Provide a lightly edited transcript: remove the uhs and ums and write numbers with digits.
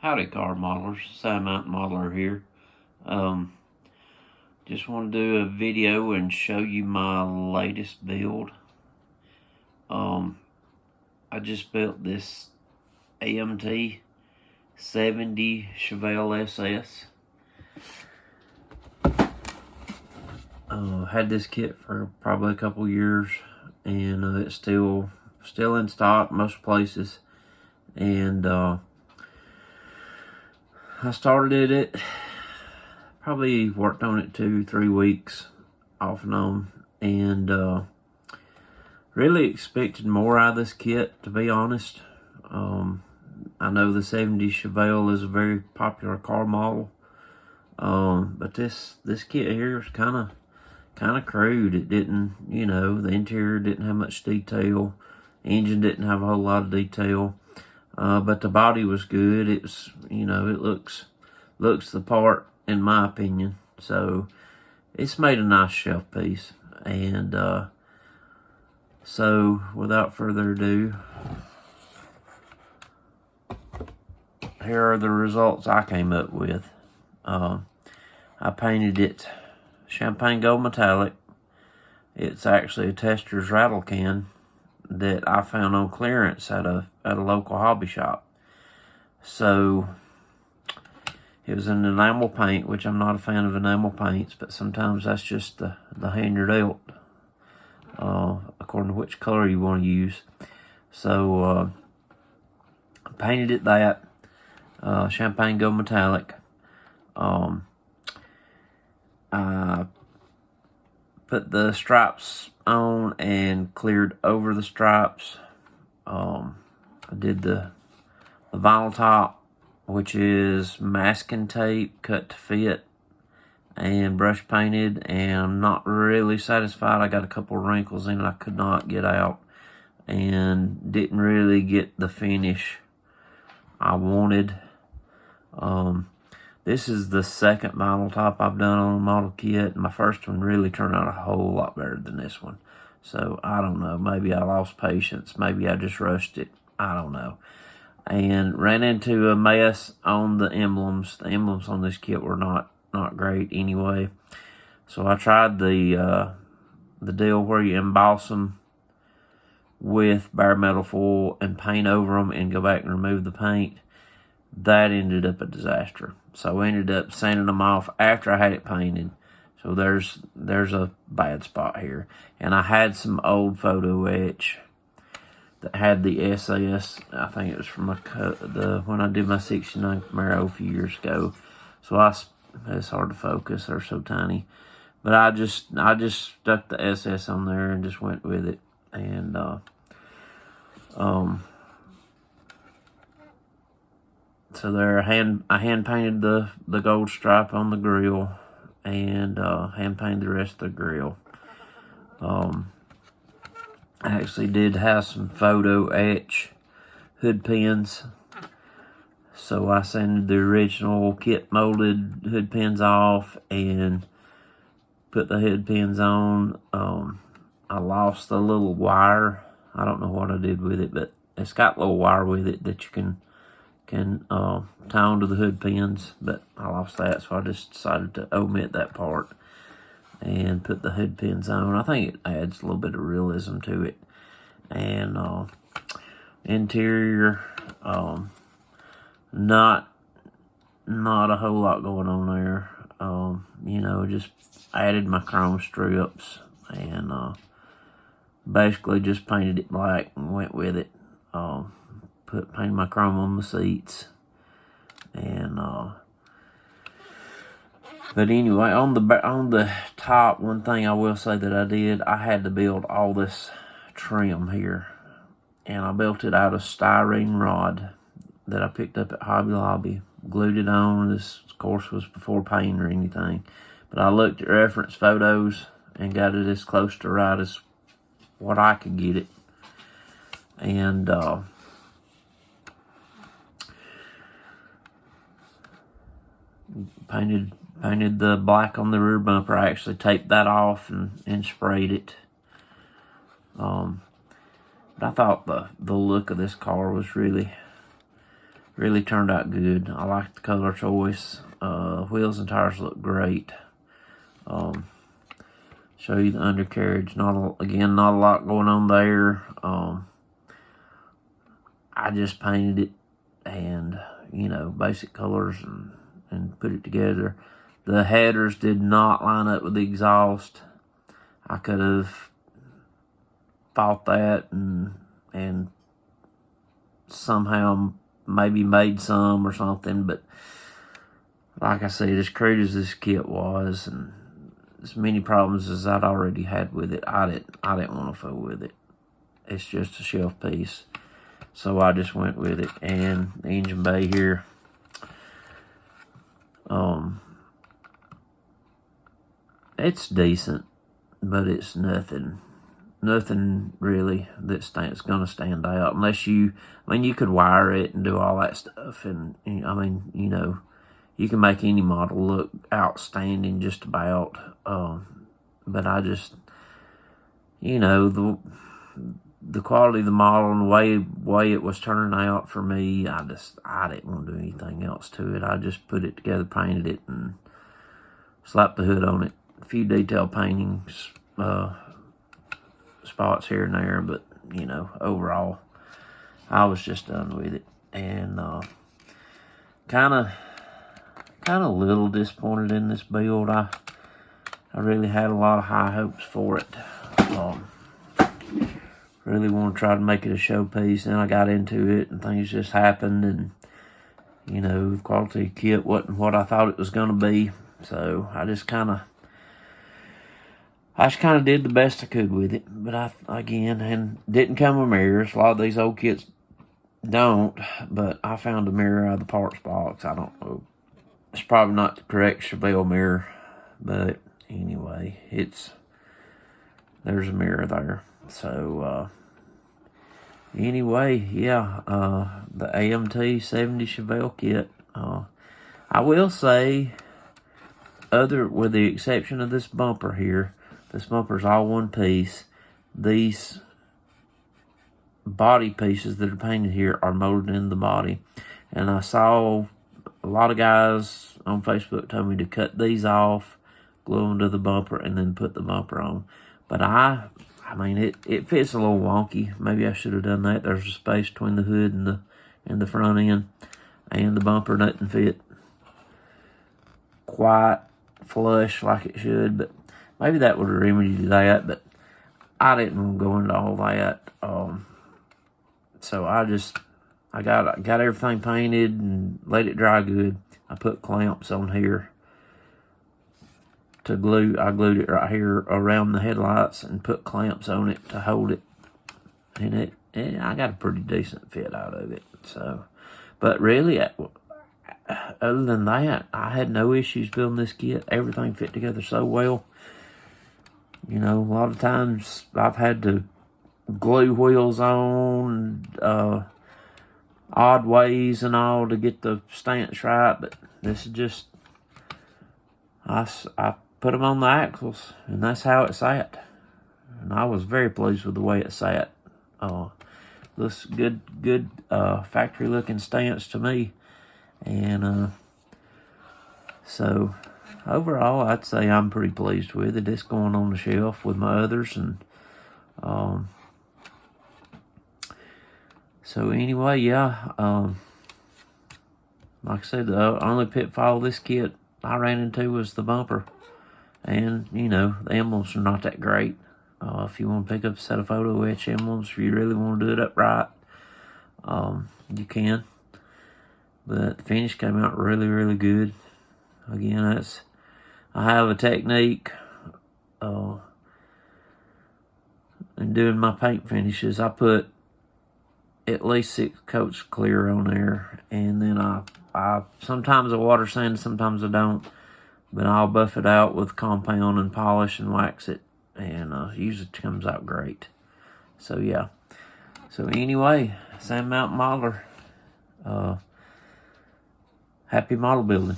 Howdy car modelers, Side Mountain Modeler here. Um, just want to do a video and show you my latest build. I just built this AMT 70 Chevelle SS. Had this kit for probably a couple years, and it's still in stock most places. And I started it, probably worked on it 2-3 weeks off and on, and really expected more out of this kit, to be honest. I know the 70 Chevelle is a very popular car model, but this kit here is kind of crude. It didn't, the interior didn't have much detail, engine didn't have a whole lot of detail. But the body was good. It was, it looks the part, in my opinion. So it's made a nice shelf piece. And so without further ado, here are the results I came up with. I painted it champagne gold metallic. It's actually a tester's rattle can that I found on clearance at a local hobby shop. So it was an enamel paint, which I'm not a fan of enamel paints, but sometimes that's just the hand you're dealt, according to which color you want to use. So I painted it that champagne gold metallic. I put the stripes on and cleared over the stripes. I did the vinyl top, which is masking tape cut to fit and brush painted, and I'm not really satisfied. I got a couple wrinkles in it I could not get out and didn't really get the finish I wanted. This is the second vinyl top I've done on a model kit. My first one really turned out a whole lot better than this one. So, I don't know. Maybe I lost patience. Maybe I just rushed it. I don't know. And ran into a mess on the emblems. The emblems on this kit were not great anyway. So, I tried the deal where you emboss them with bare metal foil and paint over them and go back and remove the paint. That ended up a disaster. So I ended up sanding them off after I had it painted. So there's a bad spot here. And I had some old photo etch that had the SS. I think it was from when I did my 69 Camaro a few years ago. So it's hard to focus. They're so tiny. But I just stuck the SS on there and just went with it. And so there, I hand painted the gold stripe on the grill, and hand painted the rest of the grill. I actually did have some photo etch hood pins, so I sanded the original kit molded hood pins off and put the hood pins on. I lost a little wire. I don't know what I did with it, but it's got a little wire with it that you can tie onto the hood pins, but I lost that, so I just decided to omit that part and put the hood pins on. I think it adds a little bit of realism to it. And interior, not a whole lot going on there. Just added my chrome strips and basically just painted it black and went with it. Painted my chrome on the seats, and but anyway, on the top, one thing I will say that I did, I had to build all this trim here, and I built it out of styrene rod that I picked up at Hobby Lobby, glued it on. This, of course, was before paint or anything, but I looked at reference photos and got it as close to right as what I could get it, and painted the black on the rear bumper. I actually taped that off and sprayed it. But I thought the look of this car was really Really turned out good. I like the color choice. Wheels and tires look great. Show you the undercarriage. Not a lot going on there. I just painted it and, you know, basic colors and put it together. The headers did not line up with the exhaust. I could have fought that and somehow maybe made some or something, but like I said, as crude as this kit was and as many problems as I'd already had with it, I didn't want to fool with it. It's just a shelf piece. So I just went with it. And the engine bay here, it's decent, but it's nothing really that's going to stand out unless you could wire it and do all that stuff. And I mean, you know, you can make any model look outstanding just about. But I just, you know, the quality of the model and the way it was turning out for me, I didn't want to do anything else to it. I just put it together, painted it, and slapped the hood on it. A few detail paintings, spots here and there, but you know, overall, I was just done with it, and kind of a little disappointed in this build. I really had a lot of high hopes for it. Really want to try to make it a showpiece. Then I got into it and things just happened, and you know, the quality kit wasn't what I thought it was going to be. So I just kind of did the best I could with it. But and didn't come with mirrors. A lot of these old kits don't, but I found a mirror out of the parts box. I don't know. It's probably not the correct Chevelle mirror, but anyway, there's a mirror there. So, anyway, yeah, the AMT 70 Chevelle kit. I will say, with the exception of this bumper here, this bumper's all one piece. These body pieces that are painted here are molded in the body. And I saw a lot of guys on Facebook told me to cut these off, glue them to the bumper, and then put the bumper on. But I mean, it fits a little wonky. Maybe I should have done that. There's a space between the hood and the front end, and the bumper doesn't fit quite flush like it should. But maybe that would have remedied that. But I didn't want to go into all that. So I got everything painted and let it dry good. I put clamps on here to glue. I glued it right here around the headlights and put clamps on it to hold it. And I got a pretty decent fit out of it. So, but really, other than that, I had no issues building this kit. Everything fit together so well. You know, a lot of times I've had to glue wheels on odd ways and all to get the stance right, but this is just, I put them on the axles, and that's how it sat. And I was very pleased with the way it sat. This good factory looking stance to me. And so overall, I'd say I'm pretty pleased with it. It's going on the shelf with my others. And so anyway, yeah, like I said, the only pitfall of this kit I ran into was the bumper. And, you know, the emblems are not that great. If you want to pick up a set of photo etch emblems, if you really want to do it upright, you can. But the finish came out really, really good. Again, I have a technique in doing my paint finishes. I put at least 6 coats of clear on there, and then I sometimes I water sand, sometimes I don't. But I'll buff it out with compound and polish and wax it, and usually it comes out great. So yeah. So anyway, Sand Mountain Modeler. Happy model building.